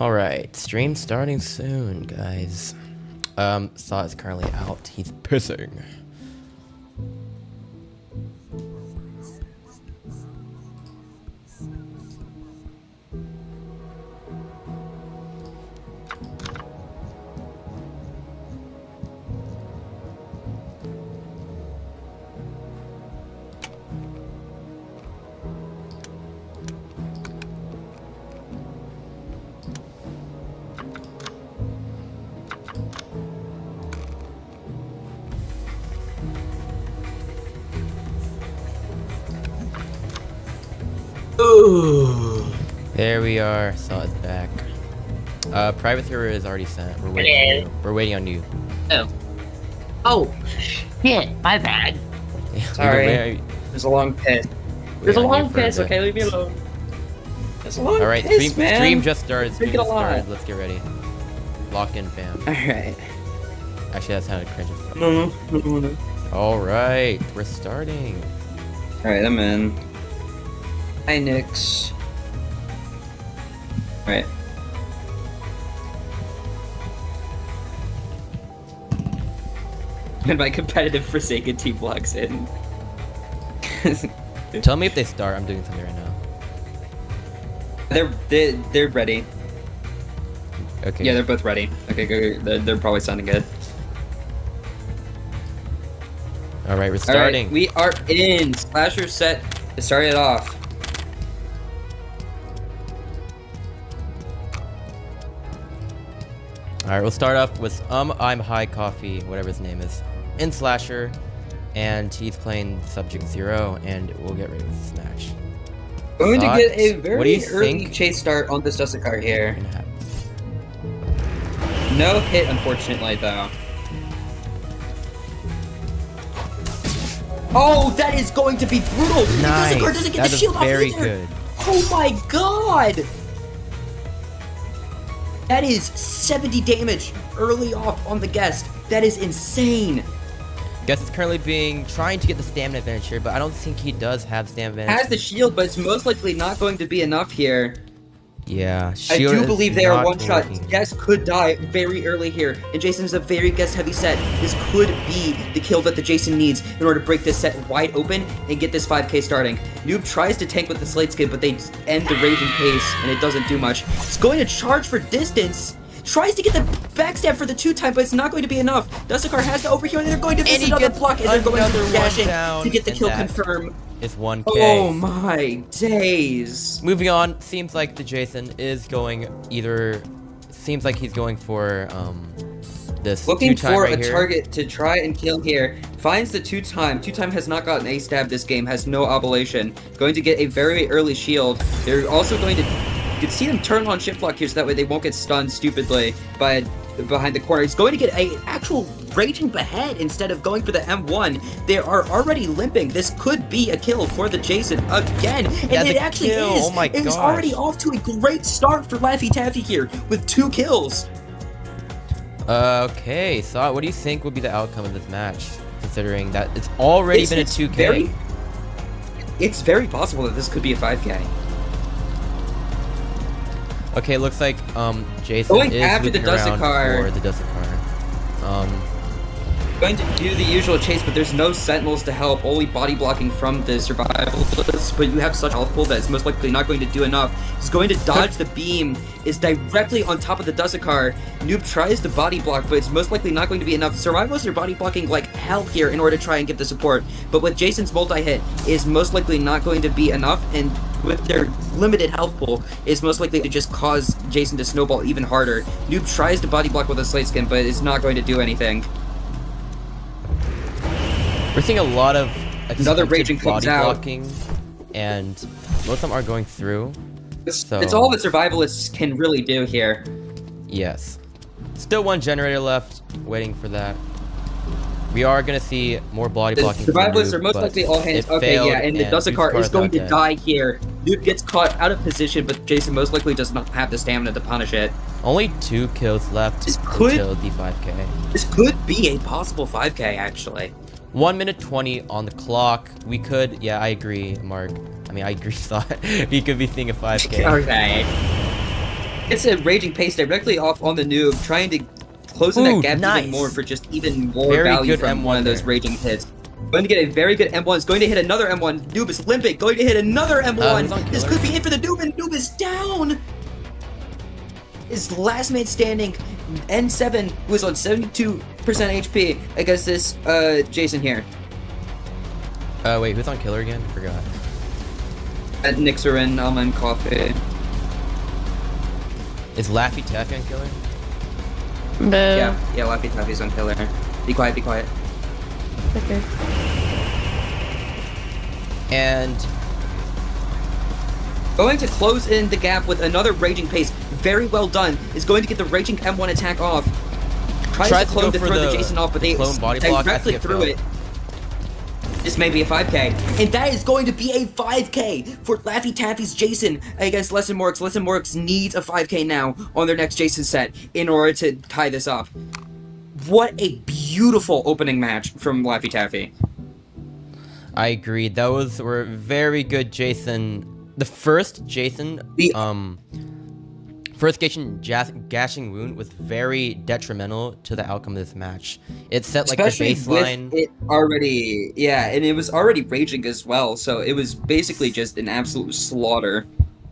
Alright, stream starting soon, guys. Saw is currently out. He's pissing. Ooh. There we are. Saw is back. Private server is already sent. We're waiting on you. We're waiting on you. Oh. Oh. Shit. My bad. Sorry. There's a long piss. There's a long piss. Okay, leave me alone. There's a long piss, man. Stream just started. Stream just started. Let's get ready. Lock in, fam. Alright. Actually, that sounded cringe. No. Alright, we're starting. Alright, I'm in. Hi, Nix. Alright. And my competitive Forsaken team logs in. Tell me if they start. I'm doing something right now. They're ready. Okay. Yeah, they're both ready. Okay, good. They're probably sounding good. Alright, we're starting. Alright, we are in. Slasher set to start it off. Alright, we'll start off with I'm High Coffee, whatever his name is, in Slasher, and he's playing Subject Zero, and we'll get ready with this match. Going to get a very early think? chase start on this Dusticar here. No hit, unfortunately, though. Oh, that is going to be brutal! Nice. Dusticar doesn't get the shield off very either. good. Oh my god! That is 70 damage early off on the guest. That is insane. Guess is currently trying to get the stamina advantage here, but I don't think he does have stamina advantage. Has the shield, but it's most likely not going to be enough here. Yeah, I do believe they are one shot. working. Guest could die very early here, and Jason is a very guest heavy set. This could be the kill that the Jason needs in order to break this set wide open and get this 5k starting. Noob tries to tank with the slate skin, but they end the raging pace, and it doesn't do much. He's going to charge for distance. Tries to get the backstab for the 2-time, but it's not going to be enough. Dusticar has to overheal, and they're going to miss another block, and they're going to dash in to get the kill confirm. It's 1k. Oh my days. Moving on, seems like the Jason is going seems like he's going for this Looking two-time for right a here. target to try and kill here. Finds the 2-time. 2-time has not gotten a stab this game, has no oblation. Going to get a very early shield. They're also going to... You can see them turn on shift lock here so that way they won't get stunned stupidly by behind the corner. He's going to get a actual raging behead instead of going for the M1. They are already limping. This could be a kill for the Jason again. And it actually is. Oh my It is gosh. already off to a great start for Laphy Taphy here with 2 kills. Okay, so what do you think would be the outcome of this match, considering that it's already been a 2k? It's very possible that this could be a 5k. Okay, looks like Jason Going is after the looking around Dusticar. for the Dusticar. Going to do the usual chase, but there's no sentinels to help, only body blocking from the survivalists, but you have such health pool that it's most likely not going to do enough. He's going to dodge the beam, is directly on top of the Dusticar. Noob tries to body block, but it's most likely not going to be enough. Survivalists are body blocking like hell here in order to try and get the support, but with Jason's multi-hit is most likely not going to be enough, and with their limited health pool is most likely to just cause Jason to snowball even harder. Noob tries to body block with a slate skin, but it's not going to do anything. We're seeing a lot of Another raging body comes out. blocking, and most of them are going through. It's all the survivalists can really do here. Yes. Still one generator left, waiting for that. We are going to see more body The blocking. survivalists are most likely all hands. Okay, yeah, and the Dusticar is going to die here. Noob gets caught out of position, but Jason most likely does not have the stamina to punish it. Only 2 kills left until the 5k. This could be a possible 5k, actually. 1 minute 20 on the clock. We could, yeah, I agree, Mark. I mean, I agree, thought we could be seeing a 5k. Okay. It's a raging pace directly off on the noob, trying to close in that gap nice. even more for just even more Very value good from M1 one of those there. raging hits. Going to get a very good M1. It's going to hit another M1. Noob is limping. Going to hit another M1. This could be it for the noob, and noob is down. His last man standing, N7, who is on 72% HP against this Jason here. Wait, who's on killer again? I forgot. At Nixerin, Almond Coffee. Is Laphy Taphy on killer? Boo. Yeah, Laphy Taffy's on killer. Be quiet, be quiet. Okay. And going to close in the gap with another raging pace. Very well done. Is going to get the raging M1 attack off. Tries to clone to throw the Jason off, but they clone body block. directly threw it. This may be a 5k, and that is going to be a 5k for Laphy Taffy's Jason against Lesson Morks. Lesson Morks needs a 5k now on their next Jason set in order to tie this up. What a beautiful opening match from Laphy Taffy. I agree. Those were very good Jason. The first Jason, first gashing wound was very detrimental to the outcome of this match. It set like especially the baseline. With it already, yeah, and it was already raging as well, so it was basically just an absolute slaughter.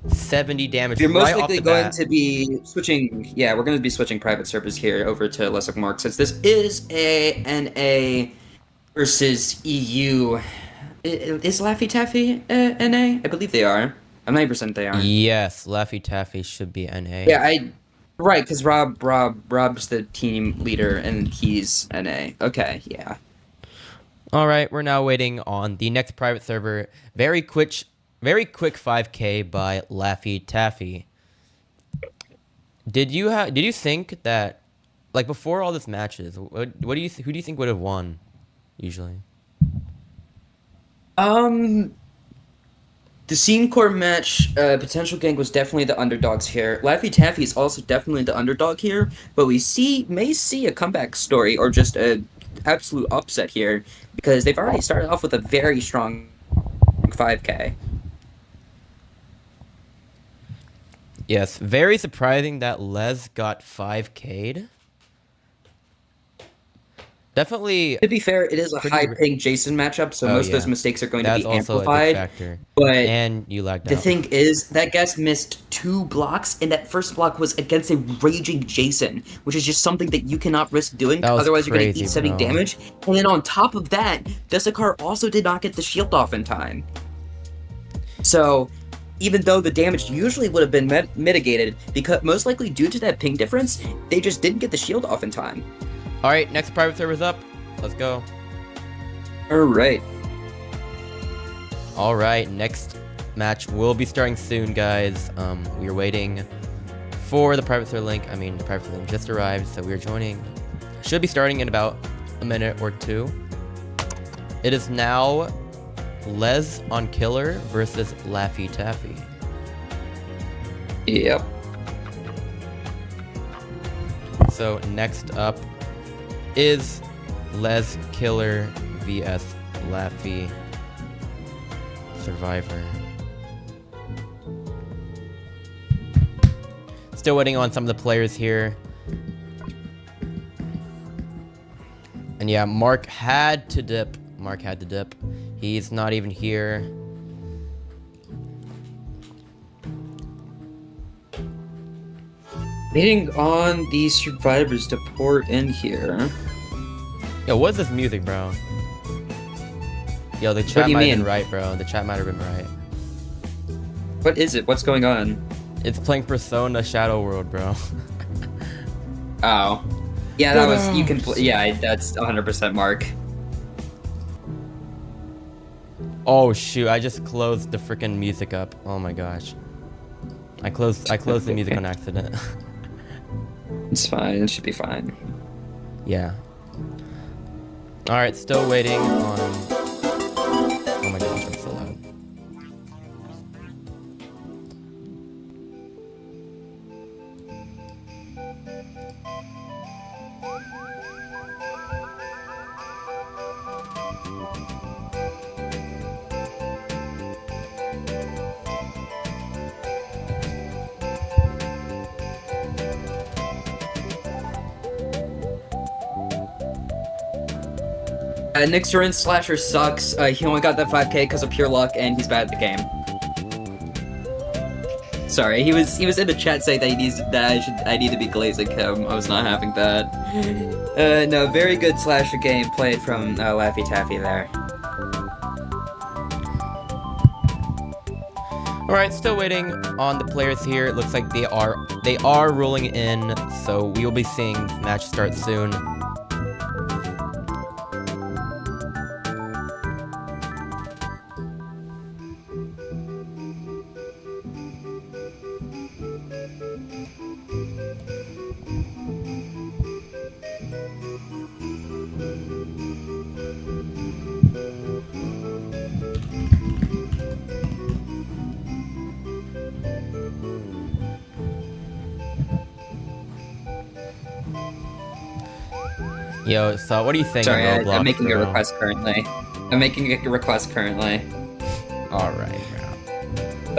70 damage. You're most right likely off the going bat. to be switching. Yeah, we're going to be switching private servers here over to Lesser Mark since this is a NA versus EU. Is Laphy Taffy NA? I believe they are. I'm 90% they are. Yes, Laphy Taffy should be NA. Yeah, right, because Rob's the team leader and he's NA. Okay, yeah. All right, we're now waiting on the next private server. Very quick 5K by Laphy Taffy. Did you think that, like, before all this matches, who do you think would have won usually? The Scene Core match, Potential Gang was definitely the underdogs here. Laphy Taffy is also definitely the underdog here, but we may see a comeback story or just a absolute upset here because they've already started off with a very strong 5K. Yes, very surprising that Les got 5K'd. Definitely. To be fair, it is a high-ping Jason matchup, so most of those mistakes are going to be amplified. That's also a big factor. But and you lagged out. The thing is, that guest missed 2 blocks, and that first block was against a raging Jason, which is just something that you cannot risk doing, otherwise you're going to eat 70 damage. And then on top of that, Desakar also did not get the shield off in time. So, even though the damage usually would have been mitigated, because most likely due to that ping difference, they just didn't get the shield off in time. Alright, next private server's up. Let's go. Alright. Alright, next match will be starting soon, guys. We are waiting for the private server link. Private server link just arrived, so we are joining. Should be starting in about a minute or two. It is now Les on killer versus Laphy Taffy. Yep. So next up is Les Killer vs Laphy Survivor. Still waiting on some of the players here. And yeah, Mark had to dip. He's not even here. Waiting on these survivors to pour in here. Yo, what is this music, bro? Yo, the chat might have been right, bro. The chat might have been right. What is it? What's going on? It's playing Persona Shadow World, bro. Oh. Yeah, that was, you can play, yeah, that's 100% Mark. Oh shoot, I just closed the freaking music up. Oh my gosh. I closed the music on accident. It's fine, it should be fine. Yeah. Alright, still waiting on... Oh my gosh, I'm so loud. Nick's Turin Slasher sucks. He only got that 5k because of pure luck, and he's bad at the game. Sorry, he was in the chat saying that I need to be glazing him. I was not having that. No, very good slasher game played from Laphy Taphy there. All right, still waiting on the players here. It looks like they are rolling in, so we will be seeing the match start soon. Yo, so what do you think of Roblox? Sorry, I'm making bro? a request currently. Alright, bro.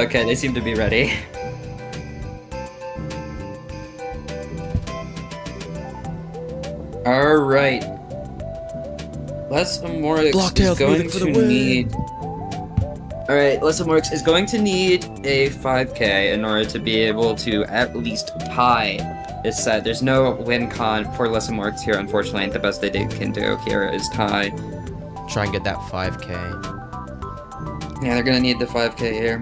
Okay, they seem to be ready. Alright. Les Amoureux is going to need... Alright, Les Amoureux is going to need a 5k in order to be able to at least tie this set. There's no win con for Les Amoureux here, unfortunately. The best they can do here is tie. Try and get that 5k. Yeah, they're gonna need the 5k here.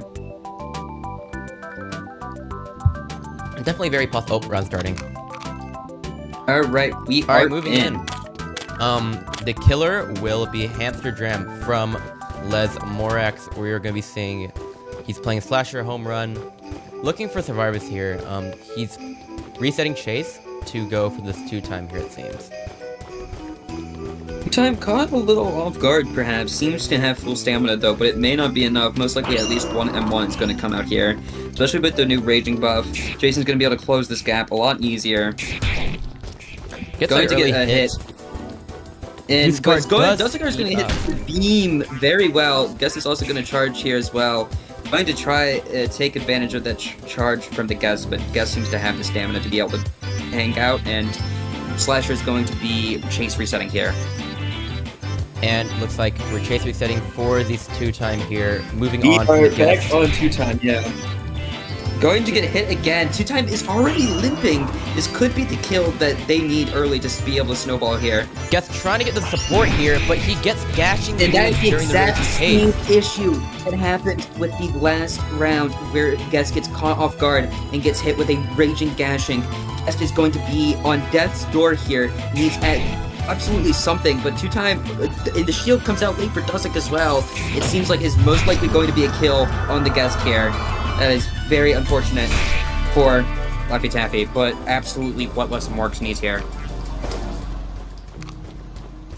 Definitely very possible. Oh, round starting. Alright, we are Alright, moving in. The killer will be Hamster Dram from Les Amoureux. We're gonna be seeing he's playing Slasher Home Run. Looking for survivors here. He's resetting Chase to go for this 2-time here, it seems. Time caught a little off guard, perhaps. Seems to have full stamina, though, but it may not be enough. Most likely at least one M1 is going to come out here. Especially with the new Raging buff. Jason's going to be able to close this gap a lot easier. Gets Going to get a hit. And Dusticar is going to hit the beam very well. Guess is also going to charge here as well. Going to try take advantage of that charge from the Guess, but Guess seems to have the stamina to be able to hang out, and Slasher is going to be Chase resetting here. And looks like we're Chase resetting for this 2-time here. Moving We on. are back on 2-time, yeah. Going to get hit again. 2-time is already limping. This could be the kill that they need early to be able to snowball here. Guess trying to get the support here, but he gets gashing And that is the during exact the same issue that happened with the last round, where Guess gets caught off guard and gets hit with a raging gashing. Guess is going to be on death's door here. Needs at absolutely something, but 2-time, and the shield comes out late for Dusik as well. It seems like is most likely going to be a kill on the Guest here. That is very unfortunate for Laphy Taphy, but absolutely what Les Amoureux needs here.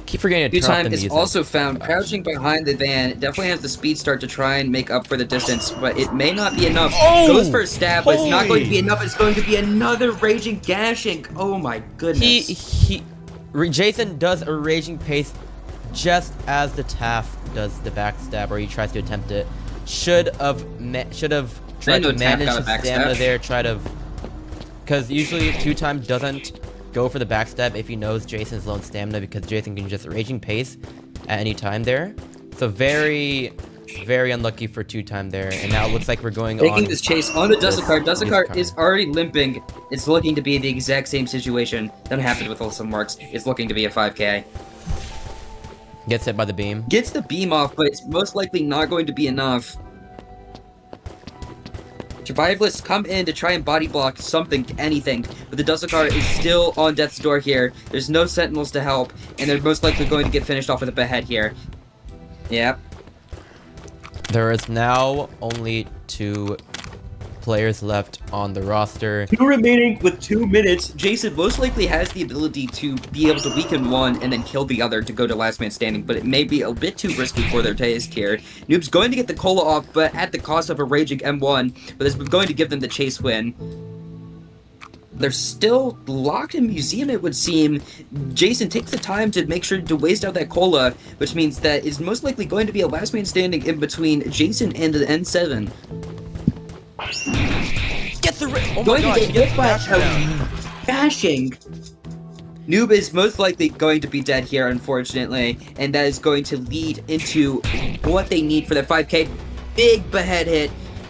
Keep forgetting to drop the 2-time is music. also found crouching behind the van. Definitely has the speed start to try and make up for the distance, but it may not be enough. Oh! Goes for a stab, but it's not going to be enough. It's going to be another raging gashing. Oh my goodness. Jason does a raging pace just as the Taff does the backstab, or he tries to attempt it. Should have tried to manage his stamina there. Because usually 2-time doesn't go for the backstab if he knows Jason's low on stamina, because Jason can just raging pace at any time there. So very, very unlucky for 2-time there. And now it looks like we're going on. Taking this chase on the Dusticar. Dusticar is already limping. It's looking to be the exact same situation that happened with Les Amoureux. It's looking to be a 5k. Gets hit by the beam. Gets the beam off, but it's most likely not going to be enough. Survivalists come in to try and body block something, anything, but the Dusticar is still on death's door here. There's no sentinels to help, and they're most likely going to get finished off with a behead here. Yep. There is now only 2 players left on the roster. 2 remaining with 2 minutes. Jason most likely has the ability to be able to weaken one and then kill the other to go to last man standing, but it may be a bit too risky for their taste here. Noob's going to get the cola off, but at the cost of a raging M1, but this is going to give them the chase win. They're still locked in museum, it would seem. Jason takes the time to make sure to waste out that cola, which means that it's most likely going to be a last man standing in between Jason and the N7. Get the Going to get hit by a bashing. Noob is most likely going to be dead here, unfortunately, and that is going to lead into what they need for their 5K. Big behead hit,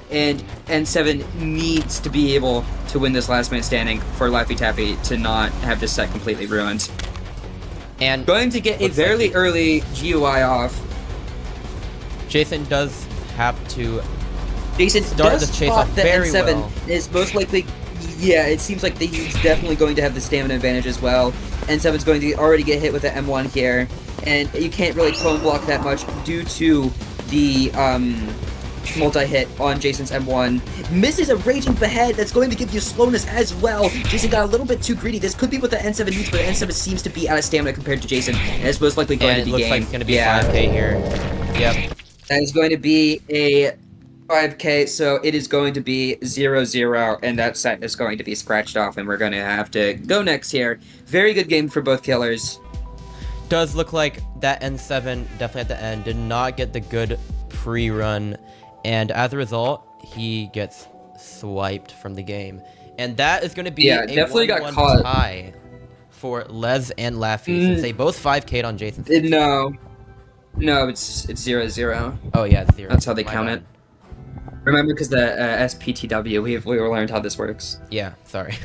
and N7 needs to be able to win this last man standing for Laphy Taphy to not have this set completely ruined. And Going to get a very early GUI off. Jason does have to Jason start does the chase spot off that very N7 well. is most likely, yeah, it seems like he's definitely going to have the stamina advantage as well. N7's going to already get hit with the M1 here, and you can't really clone block that much due to the multi-hit on Jason's M1. Misses a raging behead that's going to give you slowness as well. Jason got a little bit too greedy. This could be what the N7 needs, but the N7 seems to be out of stamina compared to Jason, and it's most likely going And to it be looks game. like it's going to be 5K here. Yep. That is going to be a 5K, so it is going to be 0-0, and that set is going to be scratched off, and we're going to have to go next here. Very good game for both killers. Does look like that N7 definitely at the end did not get the good pre-run, and as a result, he gets swiped from the game. And that is going to be a definitely got 1-1 caught. tie for Les and Laphy, since they both 5K'd on Jason's. No, it's 0-0. Oh yeah, it's 0. That's how they My count bad. it. Remember, because the SPTW, we learned how this works. Yeah, sorry.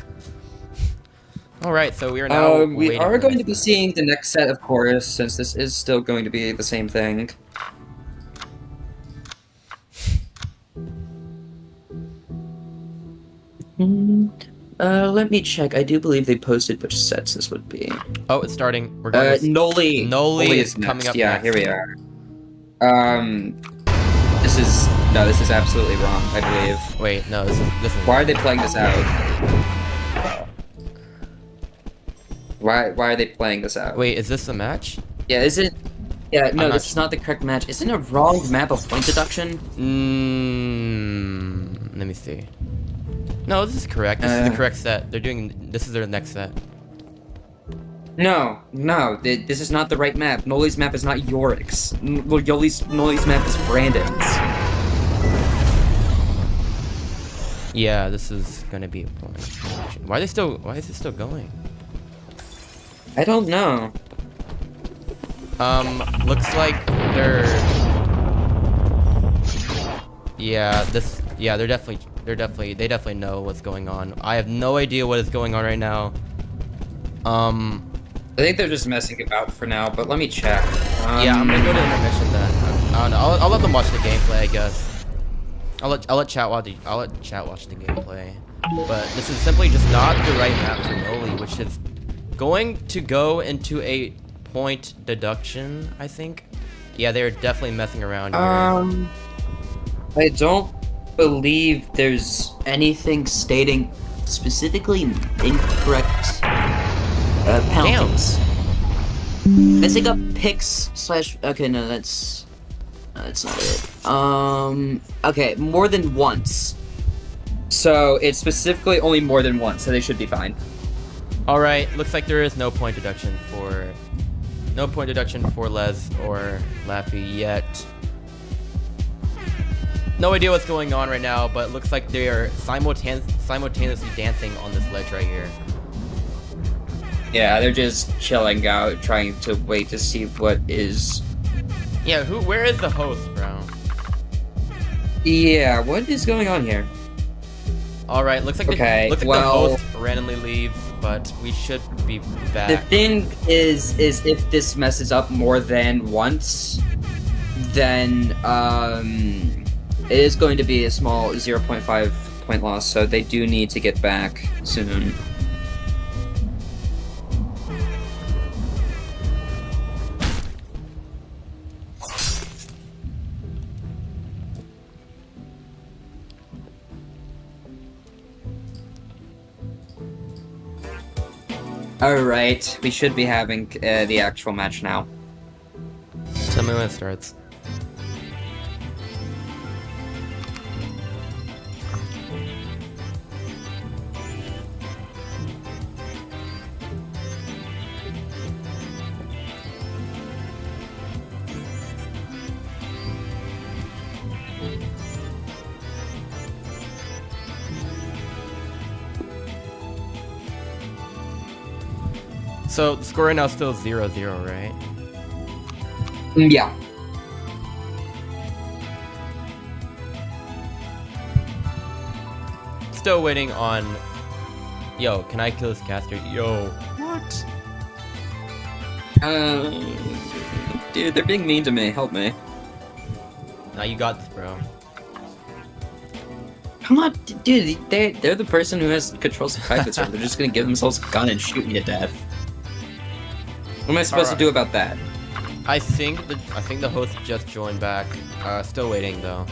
Alright, so we are now We waiting are for going this to be match. seeing the next set, of course, since this is still going to be the same thing. Let me check. I do believe they posted which sets this would be. Oh, it's starting. We're going to Noli. Noli is is coming next. up Yeah, next. here we are. This is absolutely wrong, I believe. Wait, no, this is Why are they playing this out? Why are they playing this out? Wait, is this a match? Yeah, is it? Yeah, no, not this is not the correct match. Isn't it a wrong map of point deduction? Let me see. No, this is correct. This is the correct set. This is their next set. No, this is not the right map. Noli's map is not Yorick's. Noli's map is Brandon's. Yeah, this is gonna be a point. Why is it still going? I don't know. Looks like they're. Yeah, they definitely know what's going on. I have no idea what is going on right now. I think they're just messing about for now, but let me check. Yeah, I'm gonna go to intermission then. I don't know. I'll let them watch the gameplay, I guess. I'll let chat watch the gameplay. But this is simply just not the right map for Noli, which is going to go into a point deduction, I think. Yeah, they're definitely messing around here. I don't believe there's anything stating specifically incorrect penalties. Let's take up picks slash. Okay, no, that's not it. Okay, more than once. So it's specifically only more than once, so they should be fine. All right, looks like there is no point deduction for Les or Laphy yet. No idea what's going on right now, but looks like they are simultaneously dancing on this ledge right here. Yeah, they're just chilling out, trying to wait to see what is. Yeah, where is the host, bro? Yeah, what is going on here? All right, looks like the host randomly leaves, but we should be back. The thing is if this messes up more than once, then it is going to be a small 0.5 point loss, so they do need to get back soon. Alright, we should be having the actual match now. Tell me when it starts. So the score right now is still 0-0, right? Yeah. Still waiting on. Yo, can I kill this caster? Yo. What? Dude, they're being mean to me. Help me. Nah, you got this, bro. Come on, dude. They're the person who has controls the private server. They're just gonna give themselves a gun and shoot me to death. What am I supposed to do about that? I think the host just joined back. Still waiting though.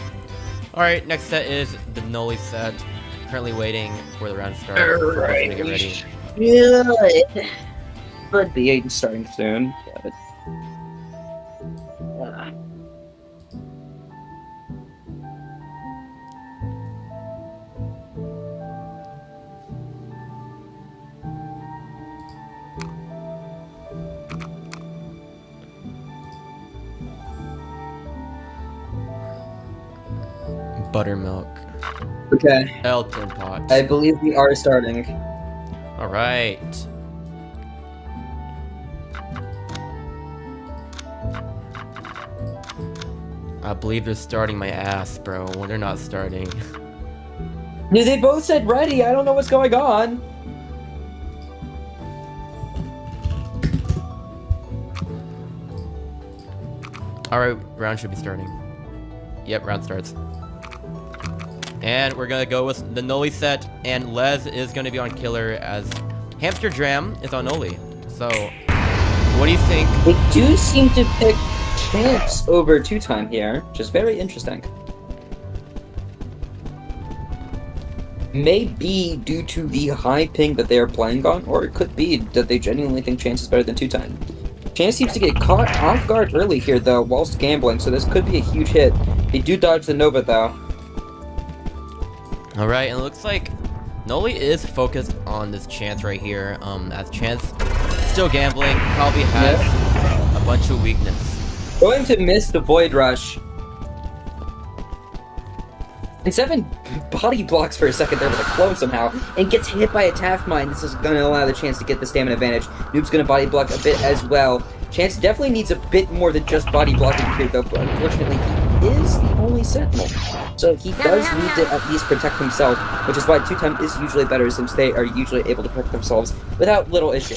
All right, next set is the Noli set. Currently waiting for the round to start. Alright. To get ready. Good. Could be starting soon. But... Buttermilk. Okay. Elton pot. I believe we are starting. All right. I believe they're starting my ass, bro. When they're not starting. Dude, they both said ready. I don't know what's going on. All right, round should be starting. Yep, round starts. And we're gonna go with the Noli set, and Les is gonna be on Killer as Hamster Dram is on Noli. So, what do you think? They do seem to pick Chance over 2-time here, which is very interesting. May be due to the high ping that they are playing on, or it could be that they genuinely think Chance is better than 2-time. Chance seems to get caught off guard early here, though, whilst gambling, so this could be a huge hit. They do dodge the Nova, though. Alright, and it looks like Noli is focused on this Chance right here, as Chance still gambling, probably has a bunch of weakness. Going to miss the Void Rush. And 7 body blocks for a second there with a clone somehow, and gets hit by a Taff Mine. This is going to allow the Chance to get the stamina advantage. Noob's going to body block a bit as well. Chance definitely needs a bit more than just body blocking here, though, but unfortunately he is the only Sentinel. So he does need to at least protect himself, which is why 2-time is usually better, since they are usually able to protect themselves without little issue.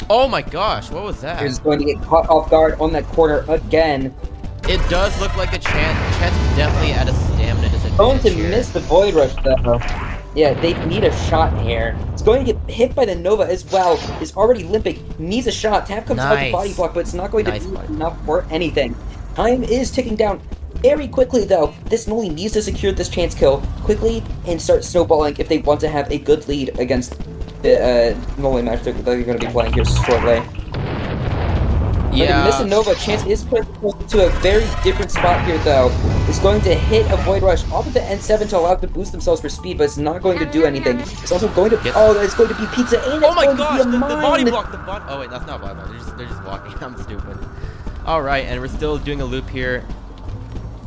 Oh my gosh, what was that? He's going to get caught off guard on that corner again. It does look like the Chance is definitely at a stamina disadvantage. Going to here. miss the Void Rush, though. Yeah, they need a shot here. It's going to get hit by the Nova as well. Is already limping. Needs a shot. Taff comes out the body block, but it's not going to be enough for anything. Time is ticking down very quickly, though. This Noli needs to secure this Chance kill quickly and start snowballing if they want to have a good lead against the Noli match that they're going to be playing here shortly. Yeah. Miss a Nova, Chance is put to a very different spot here, though. It's going to hit a Void Rush off of the N7 to allow them to boost themselves for speed, but it's not going to do anything. It's also going to... Oh, it's going to be Pizza, and it's going to be a mine! The body block, oh wait, that's not body block. They're just walking. I'm stupid. Alright, and we're still doing a loop here.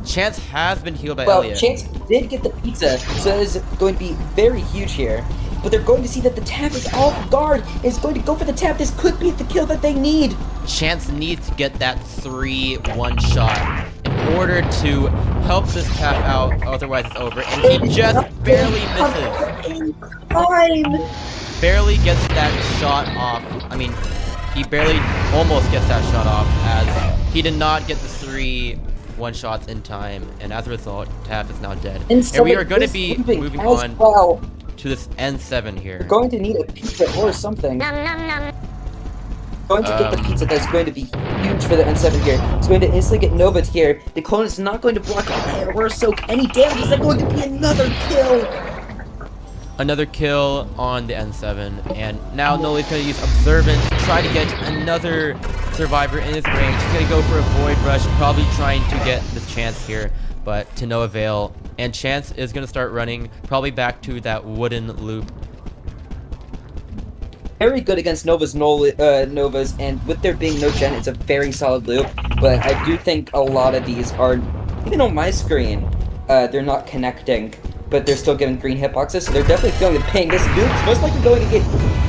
Chance has been healed by Elliot. Chance did get the Pizza, so that is going to be very huge here. But they're going to see that the Taff is off guard. Is going to go for the Taff. This could be the kill that they need. Chance needs to get that 3-1 shot in order to help this Taff out, otherwise it's over. And he just barely misses. Barely gets that shot off. I mean, he barely almost gets that shot off, as he did not get the 3-1 shots in time. And as a result, Taff is now dead. And we are going to be moving on to this N7 here. We're going to need a pizza or something. Going to get the pizza that's going to be huge for the N7 here. It's going to instantly get Nova here. The clone is not going to block it or soak any damage. Is that going to be another kill? Another kill on the N7, and now Noli's going to use Observant to try to get another survivor in his range. He's going to go for a Void Rush, probably trying to get this Chance here, but to no avail. And Chance is going to start running, probably back to that wooden loop. Very good against Novas, and with there being no gen, it's a very solid loop. But I do think a lot of these are, even on my screen, they're not connecting, but they're still getting green hitboxes, so they're definitely feeling the ping. This loop is most likely going to get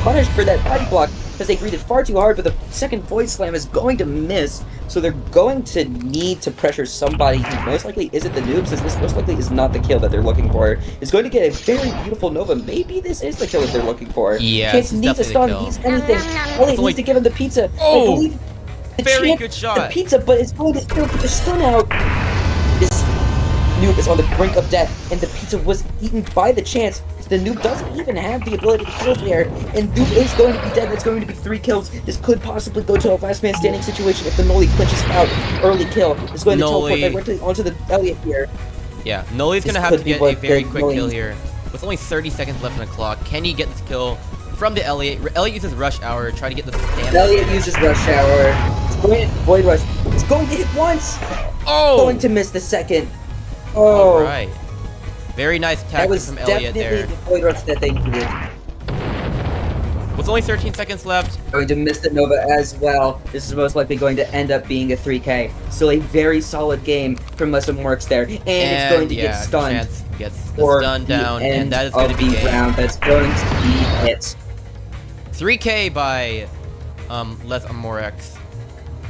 punished for that body block. because they greeted far too hard, but the second void slam is going to miss, so they're going to need to pressure somebody who most likely isn't the noob, since this most likely is not the kill that they're looking for. It's going to get a very beautiful Nova. Maybe this is the kill that they're looking for. Yeah, Chance this is needs a stun, definitely needs the anything. Elliot only- needs to give him the pizza. Oh! I believe the Very Chance- good shot. The pizza, but it's going to still put the stun out. This noob is on the brink of death, and the pizza was eaten by the Chance. The noob doesn't even have the ability to kill there, and noob is going to be dead. That's going to be 3 kills. This could possibly go to a last man standing situation if the Noli clinches out. Early kill is going to teleport directly onto the Elliot here. Yeah, Noli's This gonna have could to be get what a very the quick Noli- kill here. With only 30 seconds left on the clock, can he get this kill from the Elliot? Elliot uses Rush Hour, try to get the stamina. Elliot uses Rush Hour. It's going to Void Rush. It's going to hit once. Oh! Going to miss the second. Oh. Alright. Very nice That tactic was from Elliot definitely there. the Void Rush that they needed. With only 13 seconds left, Going to miss the Nova as well. This is most likely going to end up being a 3K. Still a very solid game from Amoureux there. And it's going to get stunned. Chance gets the For stun the down, end and that is going to of be the game. round. That's going to be it. 3K by Les Amoureux.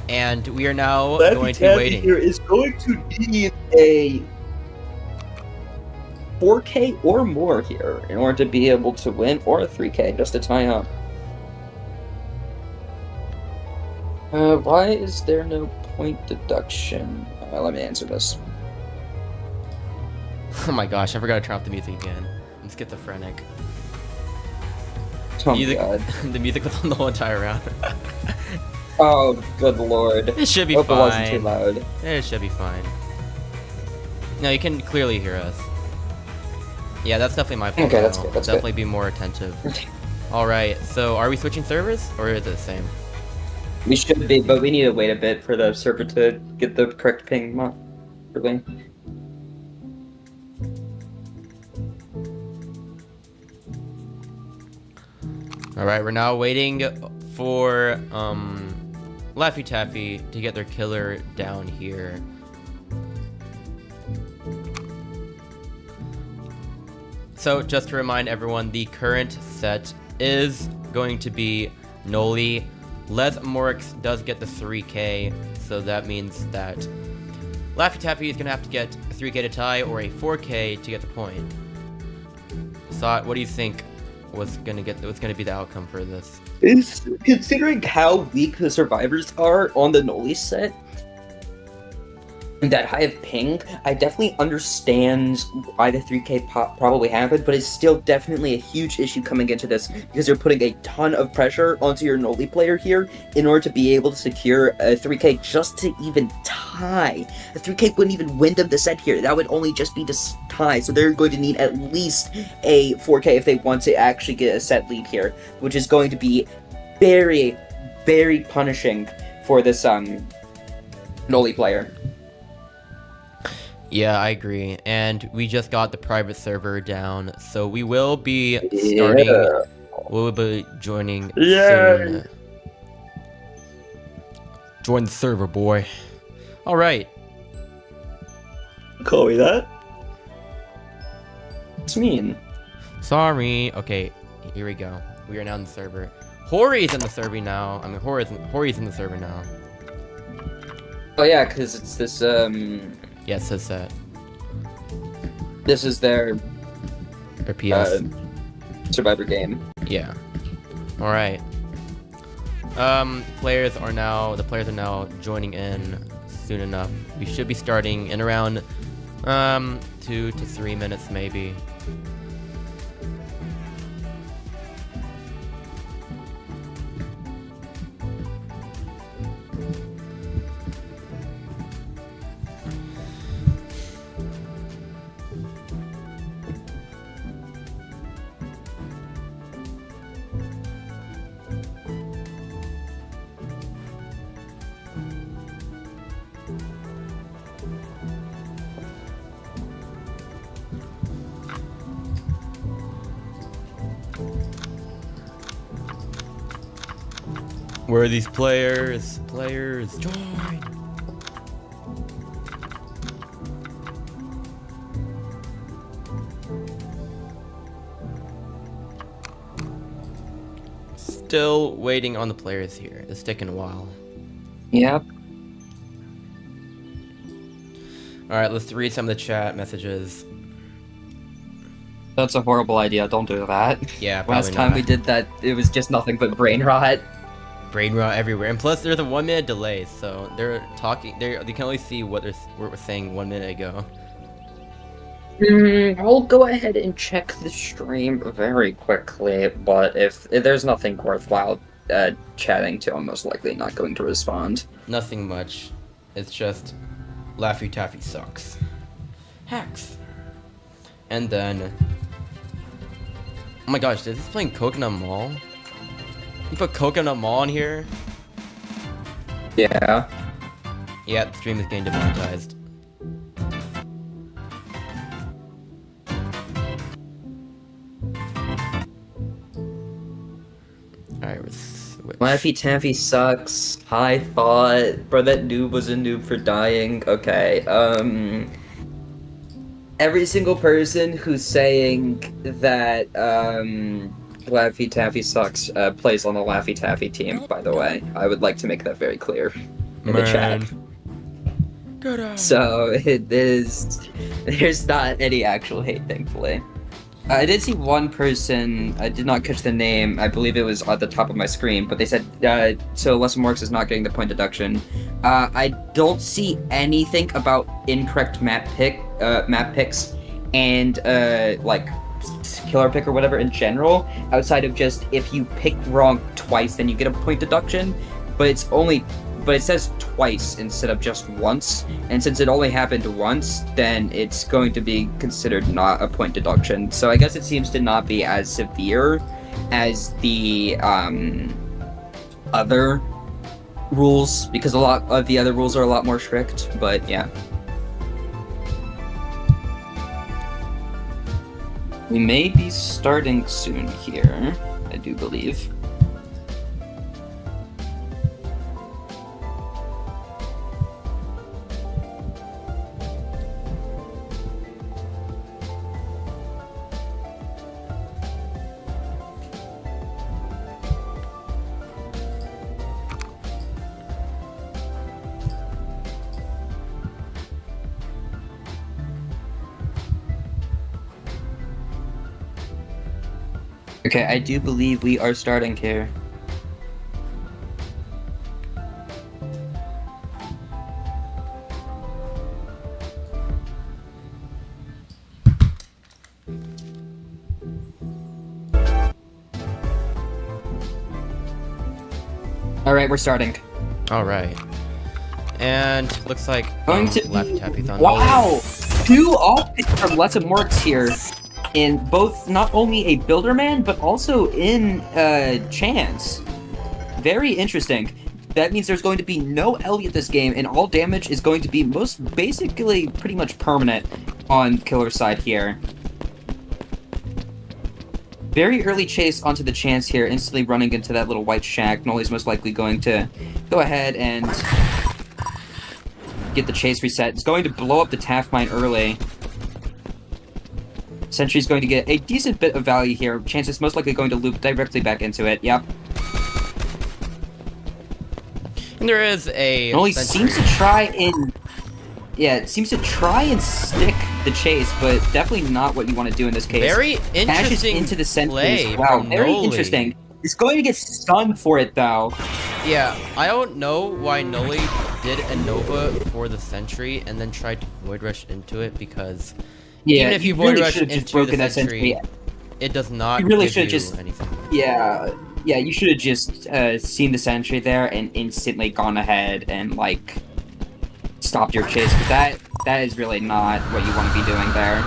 And we are now going to be waiting. Here is going to need a 4K or more here in order to be able to win, or a 3K just to tie up. Why is there no point deduction? Let me answer this. Oh my gosh, I forgot to turn off the music again. I'm schizophrenic. Oh Music, god. the music was on the whole entire round. Oh, good lord. It should be Hope fine. it wasn't too loud. It should be fine. No, you can clearly hear us. Yeah, that's definitely my fault. Okay, that's though. good, that's definitely be more attentive. Alright, so are we switching servers? Or is it the same? We should be, but we need to wait a bit for the server to get the correct ping properly. Alright, we're now waiting for Laphy Taphy to get their killer down here. So just to remind everyone, the current set is going to be Noli. Les Amoureux does get the 3K, so that means that Laphy Taphy is gonna have to get a 3K to tie or a 4K to get the point. So what do you think was gonna be the outcome for this? Is considering how weak the survivors are on the Noli set and that high of ping, I definitely understand why the 3K pop probably happened, but it's still definitely a huge issue coming into this because you're putting a ton of pressure onto your Noli player here in order to be able to secure a 3K just to even tie. A 3K wouldn't even win them the set here. That would only just be to tie, so they're going to need at least a 4K if they want to actually get a set lead here, which is going to be very, very punishing for this Noli player. Yeah, I agree. And we just got the private server down, so we will be starting. Yeah. We'll be joining Yay. soon. Join the server, boy. All right. Call me that? What's mean? Sorry. Okay, here we go. We are now in the server. Hori's in the server now. I mean, Hori's in the server now. Oh yeah, because it's this Yes, it says that. this is their Or PS. Survivor game. Yeah. All right. The players are now joining in soon enough. We should be starting in around 2 to 3 minutes maybe. Where are these players? Players, join! still waiting on the players here. It's taking a while. Yep. All right, let's read some of the chat messages. That's a horrible idea. Don't do that. Yeah, probably Last time not. we did that, it was just nothing but brain rot. Brain rot everywhere, and plus there's a 1 minute delay, so they're talking. They can only see what we're saying 1 minute ago. I'll go ahead and check the stream very quickly, but if there's nothing worthwhile chatting to, I'm most likely not going to respond. Nothing much. It's just Laphy Taphy sucks. Hacks. And then, oh my gosh, is this playing Coconut Mall? You put Coconut Mall in here? Yeah. Yeah, the stream is getting demonetized. Alright, let's switch. Laffy Taffy sucks. I thought, bro, that noob was a noob for dying. Okay, every single person who's saying that, Laffy Taffy sucks, plays on the Laffy Taffy team, by the way. I would like to make that very clear in the chat. Good. So, there's not any actual hate, thankfully. I did see one person, I did not catch the name, I believe it was at the top of my screen, but they said, so Lesson Works is not getting the point deduction. I don't see anything about incorrect map picks and, like, killer pick or whatever in general, outside of just if you pick wrong twice, then you get a point deduction, but it says twice instead of just once, and since it only happened once, then it's going to be considered not a point deduction. So I guess it seems to not be as severe as the other rules, because a lot of the other rules are a lot more strict, but yeah. We may be starting soon here, I do believe. Okay, I do believe we are starting here. Alright, we're starting. Alright. And looks like Going to Laffy Taffy's on. Wow! 2 offpicks from Lesson Works here. In both, not only a Builderman, but also in Chance. Very interesting. That means there's going to be no Elliot this game, and all damage is going to be basically pretty much permanent on Killer's side here. Very early chase onto the Chance here, instantly running into that little white shack. Nolly's most likely going to go ahead and get the chase reset. It's going to blow up the Taff mine early. Sentry's going to get a decent bit of value here. Chance is most likely going to loop directly back into it. Yep. And there is a Nolly sentry. seems to try and... Yeah, it seems to try and stick the chase, but definitely not what you want to do in this case. Very Dashes interesting into the sentries. play Wow, from very Nolly. interesting. He's going to get stunned for it, though. Yeah, I don't know why Nolly did a Nova for the sentry and then tried to void rush into it, because Yeah, even if you really void rush should've just into broken the that sentry, it does not You really give should've you just- anything. Yeah, you should have just seen the sentry there and instantly gone ahead and, like, stopped your chase, because that is really not what you want to be doing there.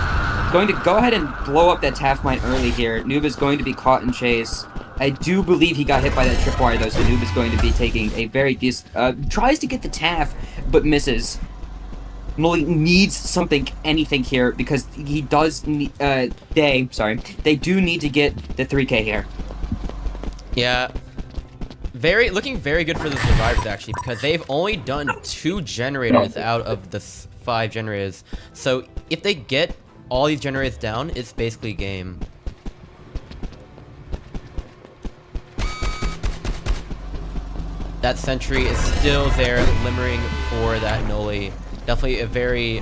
Going to go ahead and blow up that Taff mine early here. Noob is going to be caught in chase. I do believe he got hit by that tripwire, though, so Noob is going to be taking a very tries to get the Taff, but misses. Nolly needs anything here, because he does need, they do need to get the 3K here. Yeah, looking very good for the survivors, actually, because they've only done 2 generators out of the 5 generators. So if they get all these generators down, it's basically game. That sentry is still there, limmering for that Noli. Definitely very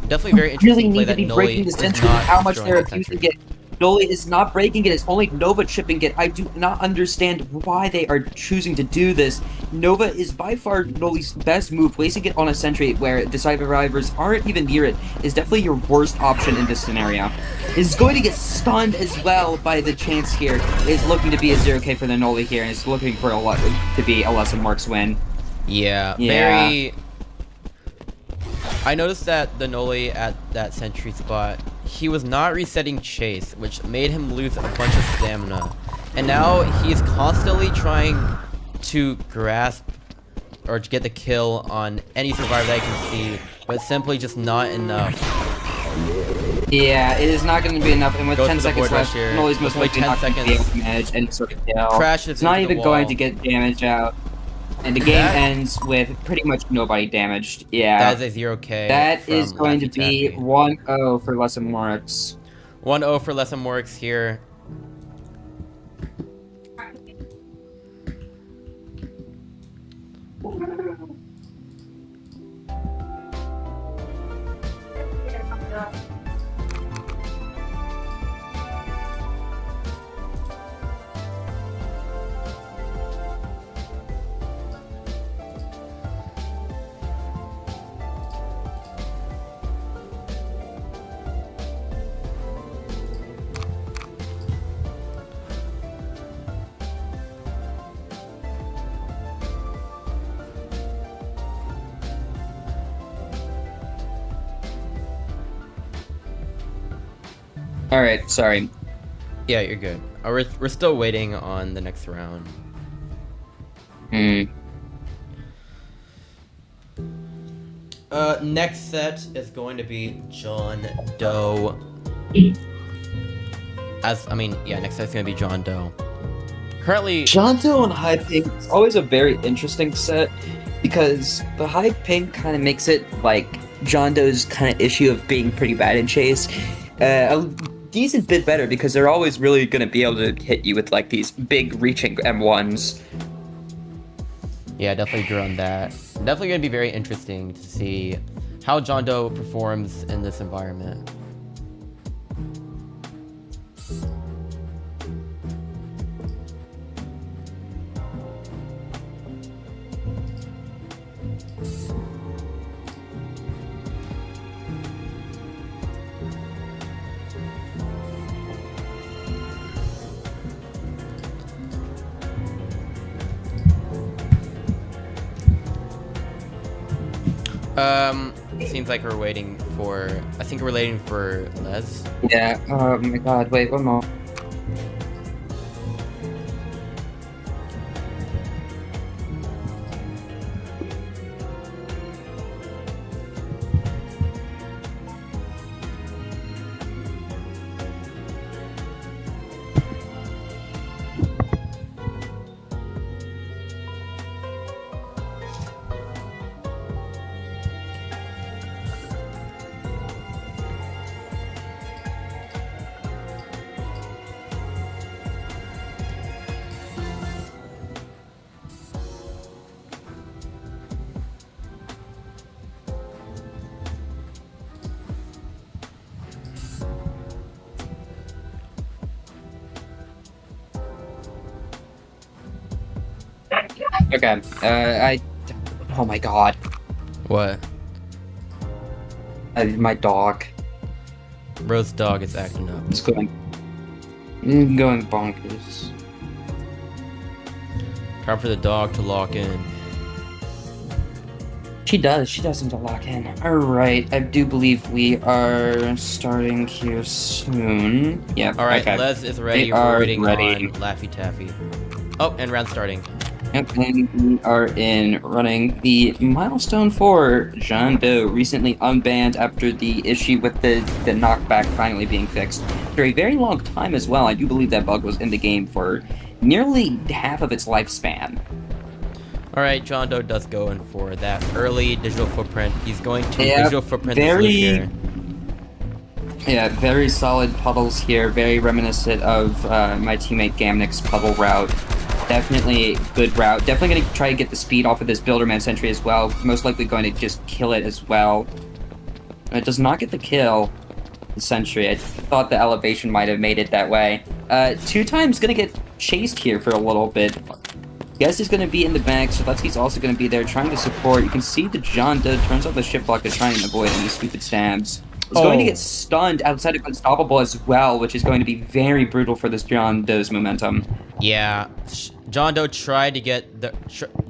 Really interesting play need to that be Noli breaking the is sentry. not How much destroying they're that abusing sentry. it. Noli is not breaking it. It's only Nova chipping it. I do not understand why they are choosing to do this. Nova is by far Noli's best move. Wasting it on a sentry where the survivors aren't even near it is definitely your worst option in this scenario. Is going to get stunned as well by the chance here. Is looking to be a 0k for the Noli here, and it's looking for to be a Lesson Marks win. Yeah, very. I noticed that the Noli at that sentry spot, he was not resetting chase, which made him lose a bunch of stamina. And now he's constantly trying to grasp or to get the kill on any survivor that I can see, but simply just not enough. Yeah, it is not going to be enough, and with Goes 10 for the seconds void rush left, here. Noli's most Only likely 10 not going to be able to manage any sort of kill. Crashes It's not into the even going wall. to get damage out. And the game ends with pretty much nobody damaged. Yeah. That is a 0k. That is from going to Laphy be Taphy. 1-0 for Lesson Marks. 1-0 for Lesson Works here. Alright, sorry. Yeah, you're good. We're still waiting on the next round. Next set is going to be John Doe. Next set's gonna be John Doe. Currently, Jonto and High Pink is always a very interesting set because the High Pink kind of makes it like John Doe's kind of issue of being pretty bad in chase. A decent bit better because they're always really going to be able to hit you with like these big reaching M1s. yeah, definitely agree on that. Definitely gonna be very interesting to see how John Doe performs in this environment. Seems like we're waiting for. I think we're waiting for Les. Yeah. Oh my God. Wait. One more. Okay. Oh my God. What? My dog. Bro's dog is acting up. It's going bonkers. Time for the dog to lock in. She does. She does seem to lock in. Alright, I do believe we are starting here soon. Yep. All right, okay. Les is ready. They We're are waiting ready. on Laphy Taphy. Oh, and round starting. Yep, and we are in running the milestone for John Doe, recently unbanned after the issue with the knockback finally being fixed. After a very long time as well, I do believe that bug was in the game for nearly half of its lifespan. All right, John Doe does go in for that early digital footprint. He's going to Yeah, digital footprint the very- solution here. Yeah, very solid puddles here, very reminiscent of my teammate Gamnick's puddle route. Definitely good route. Definitely going to try to get the speed off of this Builderman sentry as well. Most likely going to just kill it as well. It does not get the kill. The sentry. I thought the elevation might have made it that way. 2Time's going to get chased here for a little bit. Guess is going to be in the back. Strzelecki's also going to be there trying to support. You can see the John Doe turns off the shift block to try and avoid any stupid stabs. He's going to get stunned outside of Unstoppable as well, which is going to be very brutal for this John Doe's momentum. Yeah, John Doe tried to get the...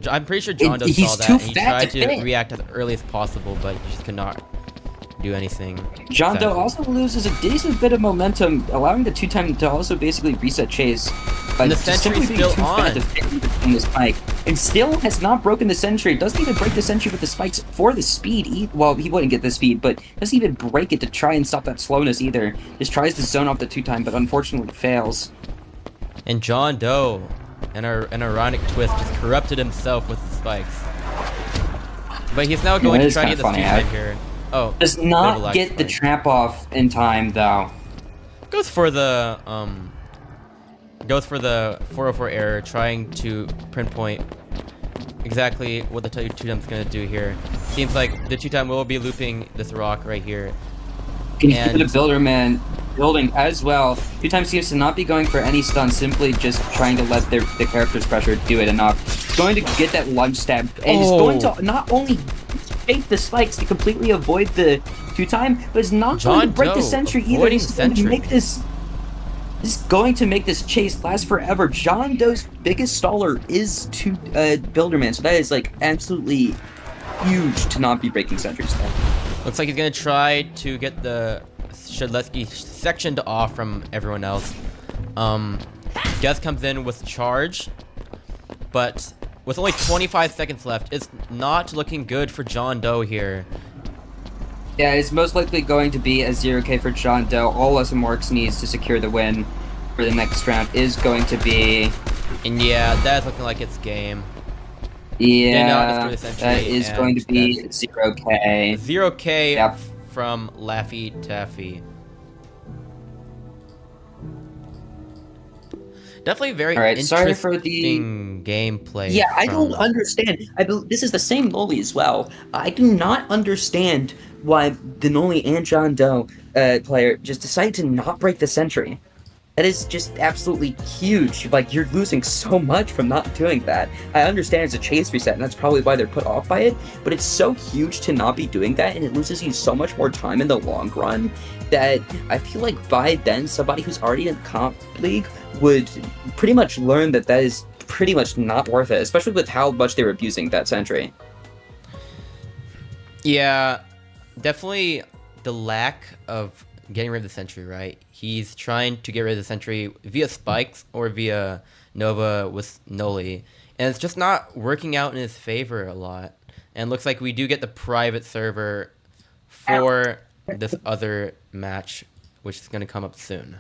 I'm pretty sure John Doe He's saw that, too and he fat tried to to fit. react as early as possible, but he just could not do anything. John Doe sadly. also loses a decent bit of momentum, allowing the 2Time to also basically reset chase. And the just sentry's simply being still too fat on. to fit in the spike. And still has not broken the sentry. Doesn't even break the sentry with the spikes for the speed. Well, he wouldn't get the speed, but doesn't even break it to try and stop that slowness either. Just tries to zone off the 2Time, but unfortunately fails. And John Doe, an ironic twist, just corrupted himself with the spikes. But he's now going that to is try to get kinda the funny. speed here. Oh, Does bit of a not lag get the spike. trap off in time, though. Goes for the 404 error, trying to pinpoint exactly what the 2Time's gonna do here. Seems like the 2Time will be looping this rock right here. Can you And- get a Builderman building as well? 2Time seems to not be going for any stun, simply just trying to let the character's pressure do it enough. He's going to get that lunge stab, and is going to not only fake the spikes to completely avoid the 2Time, but is not going to John break the Doe sentry either. avoiding He's going to sentry. make this... This is going to make this chase last forever. John Doe's biggest staller is Builderman, so that is like absolutely huge to not be breaking sentries though. Looks like he's gonna try to get the Strzelecki sectioned off from everyone else. Guess comes in with charge, but with only 25 seconds left, it's not looking good for John Doe here. Yeah, it's most likely going to be a 0k for John Doe. All Amoureux needs to secure the win for the next round is going to be... And yeah, that's looking like it's game. Yeah, destroy the sentry, that is and going to be that's- 0k. 0k Yep. from Laphy Taphy. Definitely very Alright, sorry interesting for the... gameplay. Yeah, I from- don't understand. This is the same Noli as well. I do not understand why the Noli and John Doe player just decided to not break the sentry. That is just absolutely huge. Like, you're losing so much from not doing that. I understand it's a chase reset, and that's probably why they're put off by it, but it's so huge to not be doing that, and it loses you so much more time in the long run, that I feel like by then, somebody who's already in comp league would pretty much learn that that is pretty much not worth it, especially with how much they were abusing that sentry. Yeah, definitely the lack of getting rid of the sentry, right? He's trying to get rid of the sentry via spikes or via Nova with Noli, and it's just not working out in his favor a lot. And looks like we do get the private server for this other match, which is going to come up soon.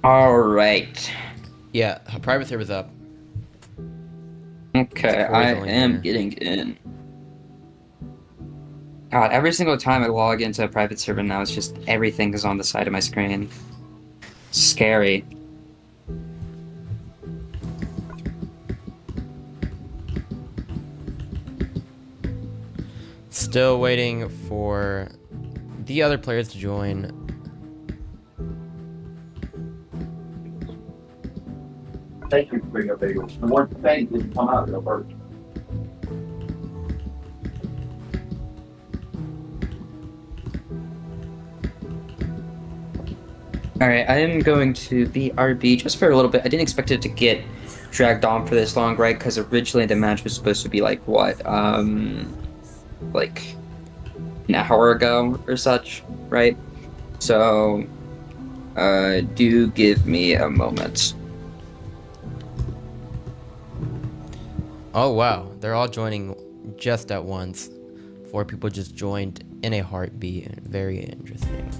Alright. Yeah, private server's up. Okay, It's I only am here. getting in. God, every single time I log into a private server now, it's just everything is on the side of my screen. Scary. Still waiting for the other players to join. Thank you for bringing up bagels. The one thing didn't come out of the first. Alright, I am going to be RB just for a little bit. I didn't expect it to get dragged on for this long, right? Because originally the match was supposed to be like, what? Like an hour ago or such, right? So, do give me a moment. Oh wow, they're all joining just at once. 4 people just joined in a heartbeat. Very interesting.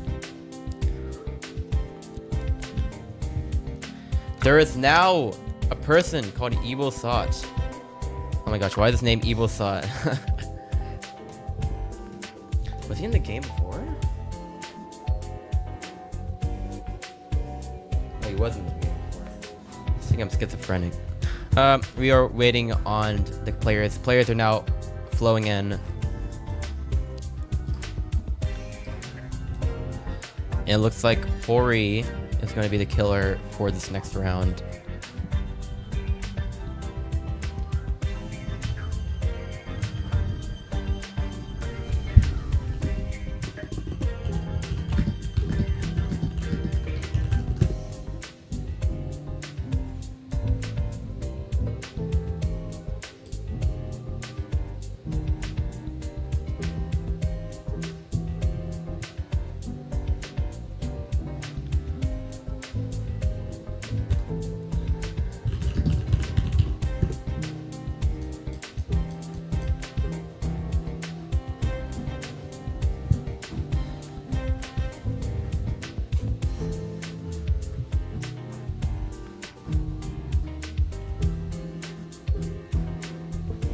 There is now a person called Evil Thought. Oh my gosh, why is his name Evil Thought? Was he in the game before? No, he wasn't in the game before. I think I'm schizophrenic. We are waiting on the players. Players are now flowing in. And it looks like Hori is going to be the killer for this next round.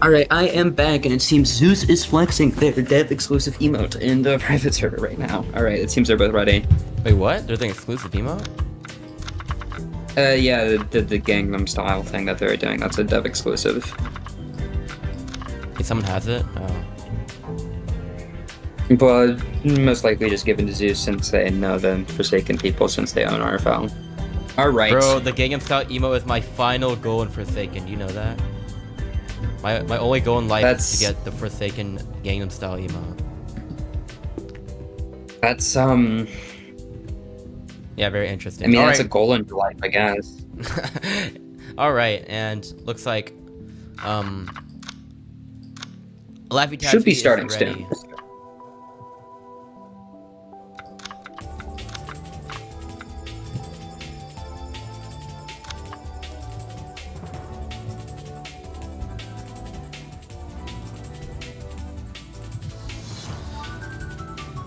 Alright, I am back, and it seems Zeus is flexing their dev exclusive emote in the private server right now. Alright, it seems they're both ready. Wait, what? There's an exclusive emote? Yeah, the Gangnam Style thing that they're doing, that's a dev exclusive. Hey, someone has it? Oh. But most likely just given to Zeus since they know the Forsaken people since they own RFL. Alright. Bro, the Gangnam Style emote is my final goal in Forsaken. You know that? My only goal in life is to get the Forsaken Gangnam Style emote. That's, Yeah, very interesting. I mean, All that's right. a goal in life, I guess. Alright, and looks like, Laphy Should be is starting ready. soon.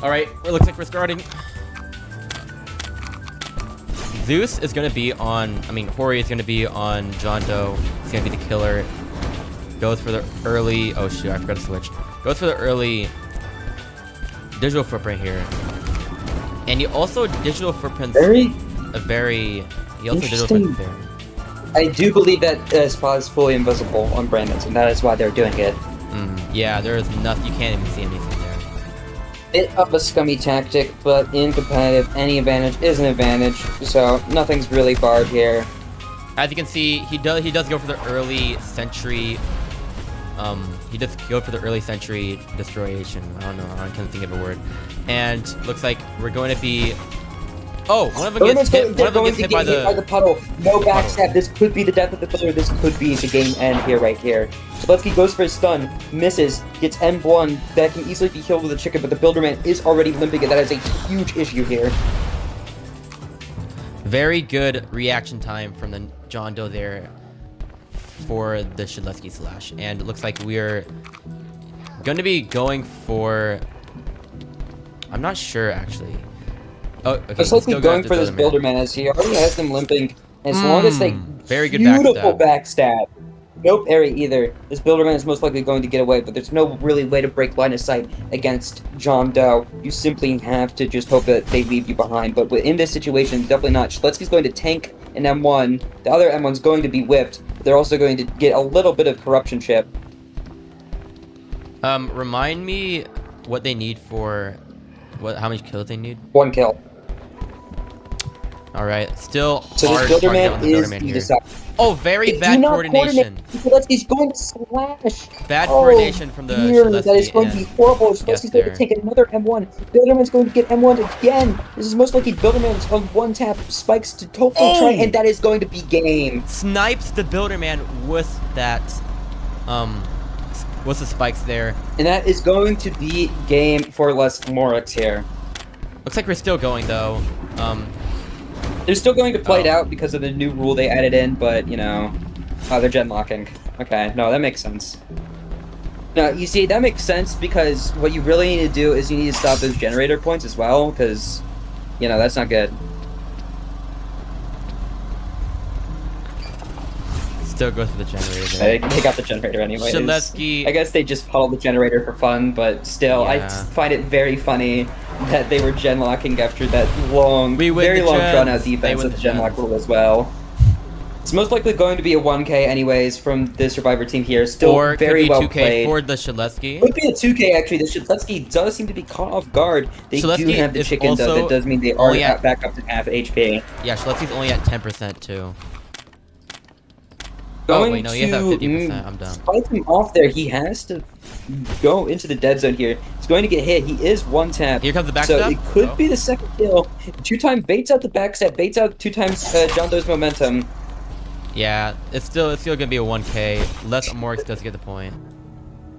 Alright, it looks like we're starting. Zeus is gonna be on, Hori is gonna be on John Doe. He's gonna be the killer. Goes for the early, oh shoot, I forgot to switch. Goes for the early digital footprint here. And he also digital footprints he also digital footprints there. I do believe that spot is fully invisible on Brandon's, and that is why they're doing it. Yeah, there is nothing, you can't even see anything there. Bit of a scummy tactic, but in competitive, any advantage is an advantage, so nothing's really barred here. As you can see, he does go for the early sentry. He does go for the early sentry destroyation. I don't know, I can't think of a word. And looks like we're going to be. Oh, one of them gets hit. One of them gets hit by the puddle. No backstab. This could be the death of the player. This could be the game end here, right here. Lebowski goes for his stun, misses, gets M1. That can easily be killed with a chicken, but the Builderman is already limping, and that is a huge issue here. Very good reaction time from the John Doe there for the Shadlesky slash. And it looks like we're going to be going for. I'm not sure actually. Oh, okay. It's likely going for this Builderman as he already has them limping. As long as they very good beautiful backstab. No parry either. This Builderman is most likely going to get away, but there's no really way to break line of sight against John Doe. You simply have to just hope that they leave you behind. But in this situation, definitely not. Shadlesky's going to tank an M1. The other M1's going to be whipped. They're also going to get a little bit of corruption chip. Remind me what they need for how many kills they need? 1 kill. All right, still so hard this Builderman on the is Builderman here. decided. Oh, very bad coordination. Shadlesky's going to slash. Bad coordination from the Shadlesky. That is going to be horrible. Shadlesky's going to take another M1. Builderman's going to get M1 again. This is most likely Builderman's on one tap spikes to hopefully try, and that is going to be game. Snipes the Builderman with that, what's the spikes there? And that is going to be game for Les Morix here. Looks like we're still going though. They're still going to play it out because of the new rule they added in, but, you know... Oh, they're gen locking. Okay, no, that makes sense. No, you see, that makes sense because what you really need to do is you need to stop those generator points as well, because, you know, that's not good. Still goes for the generator. They got the generator anyways. Shaletsky. I guess they just followed the generator for fun, but still, I Yeah. find it very funny that they were gen locking after that long, We win very the long gens. drawn out They defense win of the the gen lock gens. rule as well. It's most likely going to be a 1K anyways from the Survivor team here. Still Or it very could be well 2K played. for the Shaletsky. Could be a 2K actually. The Shaletsky does seem to be caught off guard. They do Shaletsky have the is chicken though. also That does mean they are only at- back up to half HP. Yeah, Shaletsky's only at 10% too. Going Oh wait, no, he has at 50%. I'm dumb. Fight him off there. He has to go into the dead zone here. He's going to get hit. He is one tap. Here comes the So backstab. it could Oh. be the second kill. 2-time baits out the backstab. Baits out 2 times John Doe's momentum. Yeah, it's still gonna be a 1K. Les Amoureux does get the point.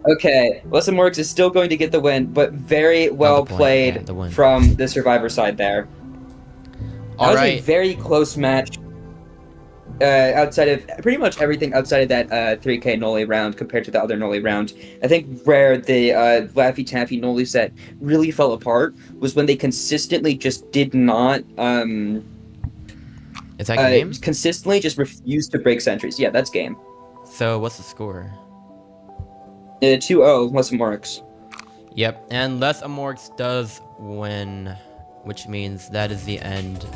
Okay, Lesson Works is still going to get the win, but very well point, played yeah, the win. from the Survivor side there. That All was a right. very close match. Outside of pretty much everything outside of that 3K Noli round compared to the other Noli round, I think where the Laphy Taphy Noli set really fell apart was when they consistently just did not Is that game? consistently just refused to break sentries. Yeah, that's game. So what's the score? 2-0, Lesson Works. Yep, and Les Amoureux does win, which means that is the end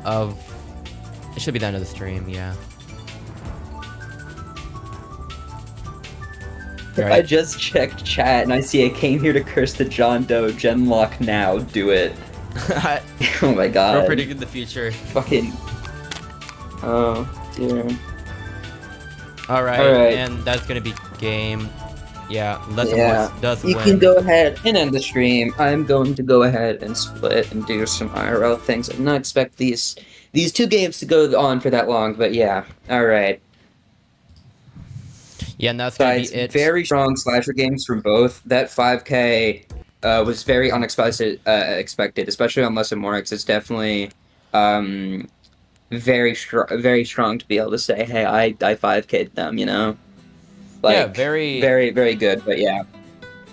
of. It should be the end of the stream, yeah. I Alright. just checked chat and I see I came here to curse the John Doe. Genlock now. Do it. Oh my god. Bro predicted the future. Fucking. Oh dear. Alright, Alright. and that's gonna be game. Yeah, Les Yeah. Amoureux does You win. can go ahead and end the stream. I'm going to go ahead and split and do some IRL things. I did not expect these 2 games to go on for that long, but yeah. Alright. Yeah, and that's gonna Besides, be it. very strong slasher games from both. That 5K was very unexpected, expected, especially on Lesson Morex. It's definitely very strong to be able to say, hey, I 5K'd them, you know? Like, Yeah, very very good, but yeah.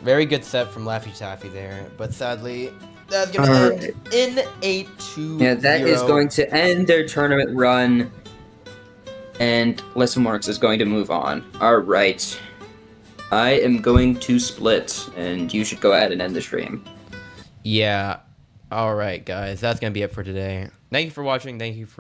very good set from Laphy Taffy there. But sadly, that's gonna Alright. end in a 2-0. Yeah, that is going to end their tournament run, and Lesson Marks is going to move on. Alright. I am going to split, and you should go ahead and end the stream. Yeah. Alright, guys. That's gonna be it for today. Thank you for watching. Thank you for